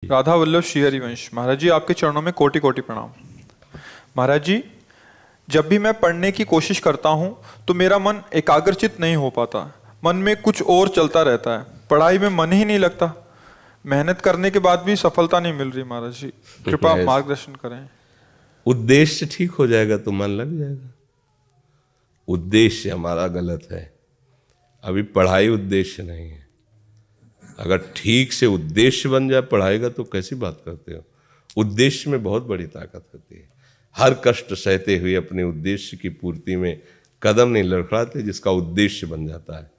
राधा वल्लभ श्री हरिवंश। महाराज जी, आपके चरणों में कोटि कोटि प्रणाम। महाराज जी, जब भी मैं पढ़ने की कोशिश करता हूँ तो मेरा मन एकाग्रचित नहीं हो पाता, मन में कुछ और चलता रहता है, पढ़ाई में मन ही नहीं लगता। मेहनत करने के बाद भी सफलता नहीं मिल रही। महाराज जी, कृपा मार्गदर्शन करें। उद्देश्य ठीक हो जाएगा तो मन लग जाएगा। उद्देश्य हमारा गलत है, अभी पढ़ाई उद्देश्य नहीं है। अगर ठीक से उद्देश्य बन जाए पढ़ाई का तो कैसी बात करते हो। उद्देश्य में बहुत बड़ी ताकत होती है। हर कष्ट सहते हुए अपने उद्देश्य की पूर्ति में कदम नहीं लड़खड़ाते, जिसका उद्देश्य बन जाता है।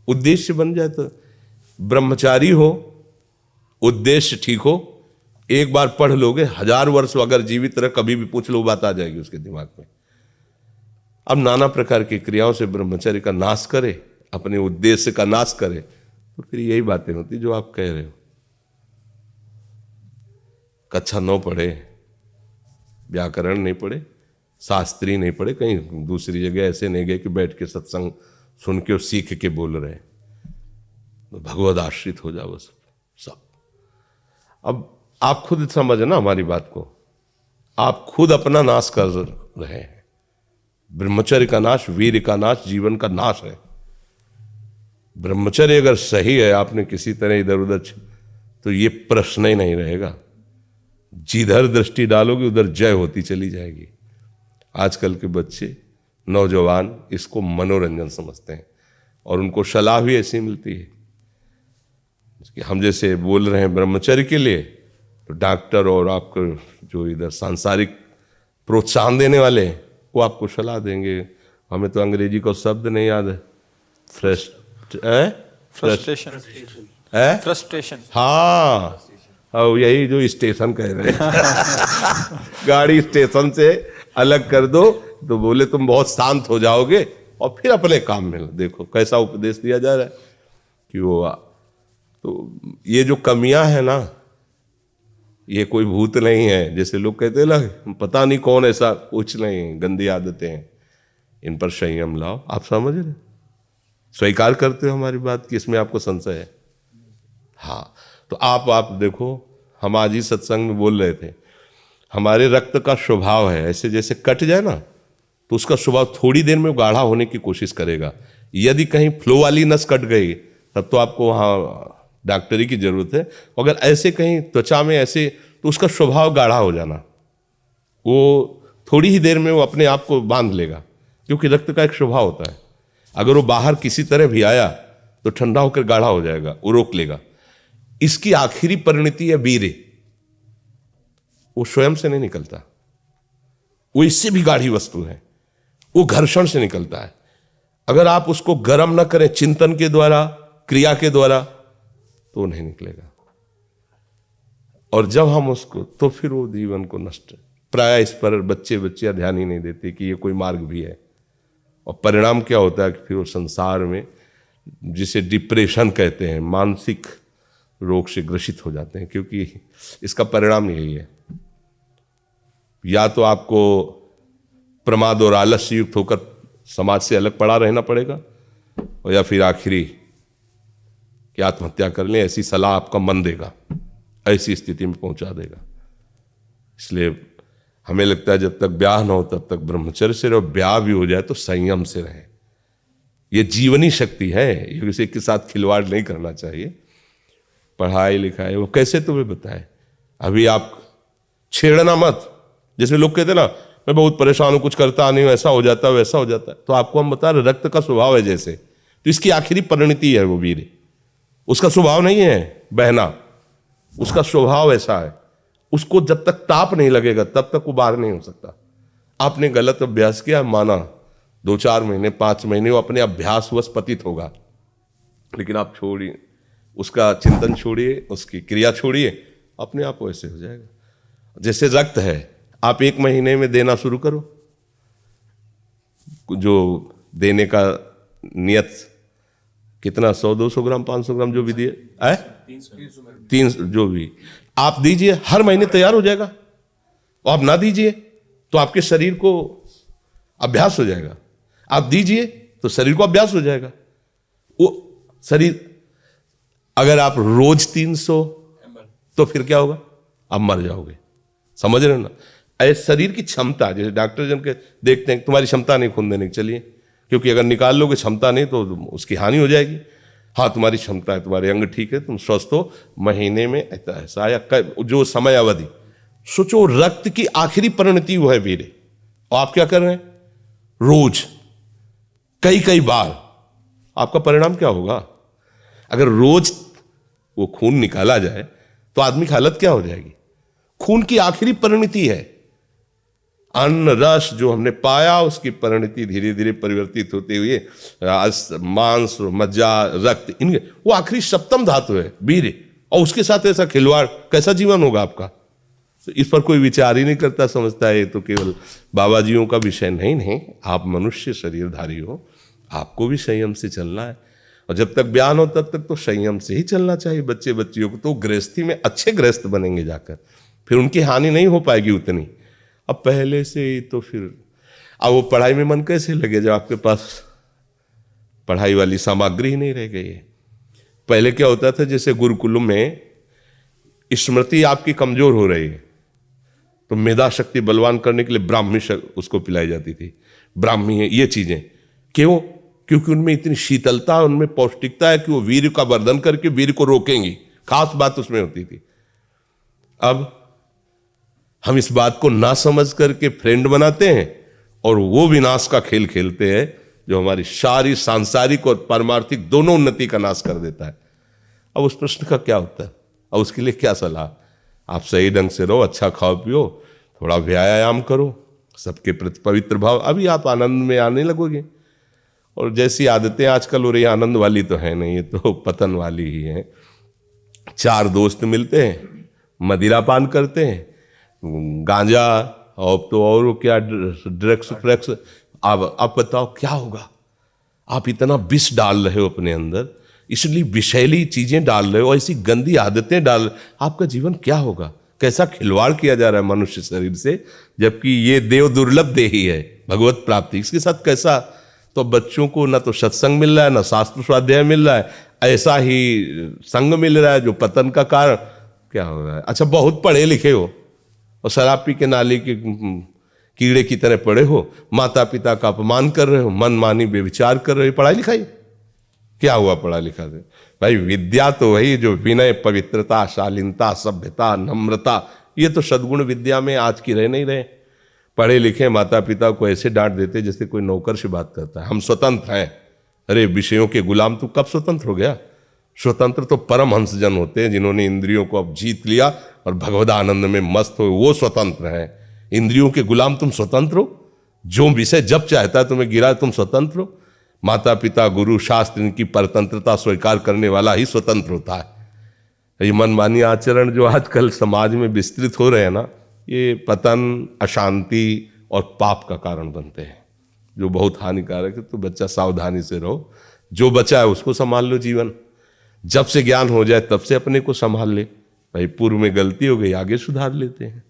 उद्देश्य बन जाए तो ब्रह्मचारी हो, उद्देश्य ठीक हो, एक बार पढ़ लोगे, 1000 वर्ष अगर जीवित रह कभी भी पूछ लो बात आ जाएगी उसके दिमाग में। अब नाना प्रकार की क्रियाओं से ब्रह्मचर्य का नाश करे, अपने उद्देश्य का नाश करे, तो फिर यही बातें होती जो आप कह रहे हो। कक्षा 9 पढ़े, व्याकरण नहीं पढ़े, शास्त्री नहीं पढ़े, कहीं दूसरी जगह ऐसे नहीं गए कि बैठ के सत्संग सुन के और सीख के बोल रहे हैं, तो भगवद आश्रित हो जाओ सब। अब आप खुद समझ ना हमारी बात को, आप खुद अपना नाश कर रहे हैं। ब्रह्मचर्य का नाश वीर का नाश, जीवन का नाश है। ब्रह्मचर्य अगर सही है, आपने किसी तरह इधर उधर, तो ये प्रश्न ही नहीं रहेगा। जिधर दृष्टि डालोगे उधर जय होती चली जाएगी। आजकल के बच्चे नौजवान इसको मनोरंजन समझते हैं और उनको सलाह भी ऐसी मिलती है कि हम जैसे बोल रहे हैं ब्रह्मचर्य के लिए, तो डॉक्टर और आपको जो इधर सांसारिक प्रोत्साहन देने वाले हैं वो आपको सलाह देंगे। हमें तो अंग्रेजी का शब्द नहीं याद है, फ्रस्ट्रेशन। हाँ, यही जो स्टेशन कह रहे हैं गाड़ी स्टेशन से अलग कर दो तो बोले तुम बहुत शांत हो जाओगे और फिर अपने काम में। देखो कैसा उपदेश दिया जा रहा है कि वो, तो ये जो कमियां है ना, ये कोई भूत नहीं है जैसे लोग कहते हैं ना, पता नहीं कौन, ऐसा कुछ नहीं, गंदी आदतें हैं, इन पर संयम लाओ। आप समझ रहे, स्वीकार करते हो हमारी बात कि इसमें आपको संशय है? हाँ, तो आप देखो, हम आज ही सत्संग में बोल रहे थे, हमारे रक्त का स्वभाव है ऐसे, जैसे कट जाए ना तो उसका स्वभाव थोड़ी देर में गाढ़ा होने की कोशिश करेगा। यदि कहीं फ्लो वाली नस कट गई तब तो आपको वहाँ डॉक्टरी की जरूरत है। अगर ऐसे कहीं त्वचा में ऐसे, तो उसका स्वभाव गाढ़ा हो जाना, वो थोड़ी ही देर में वो अपने आप को बांध लेगा, क्योंकि रक्त का एक स्वभाव होता है। अगर वो बाहर किसी तरह भी आया तो ठंडा होकर गाढ़ा हो जाएगा, वो रोक लेगा। इसकी आखिरी परिणति है वीर्य, वो स्वयं से नहीं निकलता, वो इससे भी गाढ़ी वस्तु है, वो घर्षण से निकलता है। अगर आप उसको गर्म न करें चिंतन के द्वारा, क्रिया के द्वारा, तो नहीं निकलेगा। और जब हम उसको, तो फिर वो जीवन को नष्ट, प्राय इस पर बच्चे ध्यान ही नहीं देते कि ये कोई मार्ग भी है। और परिणाम क्या होता है कि फिर वो संसार में, जिसे डिप्रेशन कहते हैं, मानसिक रोग से ग्रसित हो जाते हैं, क्योंकि इसका परिणाम यही है। या तो आपको प्रमाद और आलस्य युक्त होकर समाज से अलग पड़ा रहना पड़ेगा, और या फिर आखिरी कि आत्महत्या कर लें, ऐसी सलाह आपका मन देगा, ऐसी स्थिति में पहुंचा देगा। इसलिए हमें लगता है जब तक ब्याह न हो तब तक ब्रह्मचर्य से रहो, ब्याह भी हो जाए तो संयम से रहे। ये जीवनी शक्ति है, ये किसी के साथ खिलवाड़ नहीं करना चाहिए। पढ़ाई लिखाई वो कैसे तुम्हें बताए, अभी आप छेड़ना मत। जैसे लोग कहते ना, मैं बहुत परेशान हूं, कुछ करता नहीं हूं, ऐसा हो जाता है वैसा हो जाता है, तो आपको हम बता रहे रक्त का स्वभाव है जैसे, तो इसकी आखिरी परिणति है वो वीर। उसका स्वभाव नहीं है बहना, उसका स्वभाव ऐसा है, उसको जब तक ताप नहीं लगेगा तब तक वो बाहर नहीं हो सकता। आपने गलत अभ्यास किया, माना 2-4 महीने 5 महीने वो अपने अभ्यासवश पतित होगा, लेकिन आप छोड़िए, उसका चिंतन छोड़िए, उसकी क्रिया छोड़िए, अपने आप वैसे हो जाएगा। जैसे रक्त है, आप 1 महीने में देना शुरू करो, जो देने का नियत कितना, 100-200 ग्राम 500 ग्राम जो भी दिए, 300 जो भी आप दीजिए, हर महीने तैयार हो जाएगा। और आप ना दीजिए तो आपके शरीर को अभ्यास हो जाएगा, आप दीजिए तो शरीर को अभ्यास हो जाएगा। वो शरीर, अगर आप रोज 300 तो फिर क्या होगा? आप मर जाओगे। समझ रहे हो ना? ऐसे शरीर की क्षमता, जैसे डॉक्टर जन के देखते हैं तुम्हारी क्षमता नहीं खून देने की, चलिए, क्योंकि अगर निकाल लोगे क्षमता नहीं तो उसकी हानि हो जाएगी। हाँ तुम्हारी क्षमता है, तुम्हारे अंग ठीक है, तुम स्वस्थ हो, महीने में ऐसा या जो समय अवधि, सोचो रक्त की आखिरी परिणति वो है वीर्य, और आप क्या कर रहे हैं? रोज कई कई बार, आपका परिणाम क्या होगा? अगर रोज वो खून निकाला जाए तो आदमी की हालत क्या हो जाएगी? खून की आखिरी परिणति है। अन्न रस जो हमने पाया उसकी परिणति धीरे धीरे परिवर्तित होते हुए मांस, मज्जा, रक्त, इनके वो आखिरी सप्तम धातु है वीर्य, और उसके साथ ऐसा खिलवाड़, कैसा जीवन होगा आपका? तो इस पर कोई विचार ही नहीं करता, समझता है ये तो केवल बाबा जियों का विषय। नहीं नहीं, आप मनुष्य शरीरधारी हो, आपको भी संयम से चलना है, और जब तक ज्ञान हो तब तक तो संयम से ही चलना चाहिए। बच्चे बच्चियों को तो गृहस्थी में अच्छे गृहस्थ बनेंगे जाकर, फिर उनकी हानि नहीं हो पाएगी उतनी। अब पहले से ही तो फिर अब वो पढ़ाई में मन कैसे लगे जब आपके पास पढ़ाई वाली सामग्री ही नहीं रह गई है? पहले क्या होता था, जैसे गुरुकुलों में स्मृति आपकी कमजोर हो रही है तो मेधा शक्ति बलवान करने के लिए ब्राह्मी उसको पिलाई जाती थी, ब्राह्मी है ये चीजें। क्यों? क्योंकि उनमें इतनी शीतलता, उनमें पौष्टिकता है कि वो वीर्य का वर्धन करके वीर्य को रोकेंगी, खास बात उसमें होती थी। अब हम इस बात को ना समझ करके फ्रेंड बनाते हैं और वो विनाश का खेल खेलते हैं जो हमारी सारी सांसारिक और पारमार्थिक दोनों उन्नति का नाश कर देता है। अब उस प्रश्न का क्या होता है? अब उसके लिए क्या सलाह? आप सही ढंग से रहो, अच्छा खाओ पियो, थोड़ा व्यायाम करो, सबके प्रति पवित्र भाव, अभी आप आनंद में आने लगोगे। और जैसी आदतें आजकल हो रही, आनंद वाली तो है नहीं, ये तो पतन वाली ही है। 4 दोस्त मिलते हैं, मदिरा पान करते हैं, गांजा और तो और क्या ड्रग्स फ्रग्स, आप बताओ क्या होगा? आप इतना विष डाल रहे हो अपने अंदर, इसलिए विषैली चीजें डाल रहे हो, ऐसी गंदी आदतें डाल, आपका जीवन क्या होगा? कैसा खिलवाड़ किया जा रहा है मनुष्य शरीर से, जबकि ये देव दुर्लभ देही है भगवत प्राप्ति, इसके साथ कैसा? तो बच्चों को ना तो सत्संग मिल रहा है, ना शास्त्र स्वाध्याय मिल रहा है, ऐसा ही संग मिल रहा है जो पतन का कारण क्या हो रहा है। अच्छा, बहुत पढ़े लिखे हो और शराब पी के नाली के कीड़े की तरह पड़े हो, माता पिता का अपमान कर रहे हो, मन मानी बेविचार कर रहे हो, पढ़ाई लिखाई क्या हुआ? पढ़ा लिखा से भाई विद्या तो वही जो विनय, पवित्रता, शालीनता, सभ्यता, नम्रता, ये तो सद्गुण विद्या में आज की रह नहीं रहे। पढ़े लिखे माता पिता को ऐसे डांट देते जैसे कोई नौकर से बात करता है, हम स्वतंत्र हैं। अरे विषयों के गुलाम तू कब स्वतंत्र हो गया? स्वतंत्र तो परमहंस जन होते हैं जिन्होंने इंद्रियों को अब जीत लिया और भगवद आनंद में मस्त हो, वो स्वतंत्र हैं। इंद्रियों के गुलाम तुम स्वतंत्र हो, जो विषय जब चाहता है तुम्हें गिरा तुम स्वतंत्र हो। माता पिता, गुरु, शास्त्र, इनकी परतंत्रता स्वीकार करने वाला ही स्वतंत्र होता है। ये मनमानी आचरण जो आजकल समाज में विस्तृत हो रहे हैं ना, ये पतन, अशांति और पाप का कारण बनते हैं, जो बहुत हानिकारक है। तो बच्चा सावधानी से रहो, जो बचा है उसको संभाल लो जीवन। जब से ज्ञान हो जाए तब से अपने को संभाल ले। भाई पूर्व में गलती हो गई, आगे सुधार लेते हैं।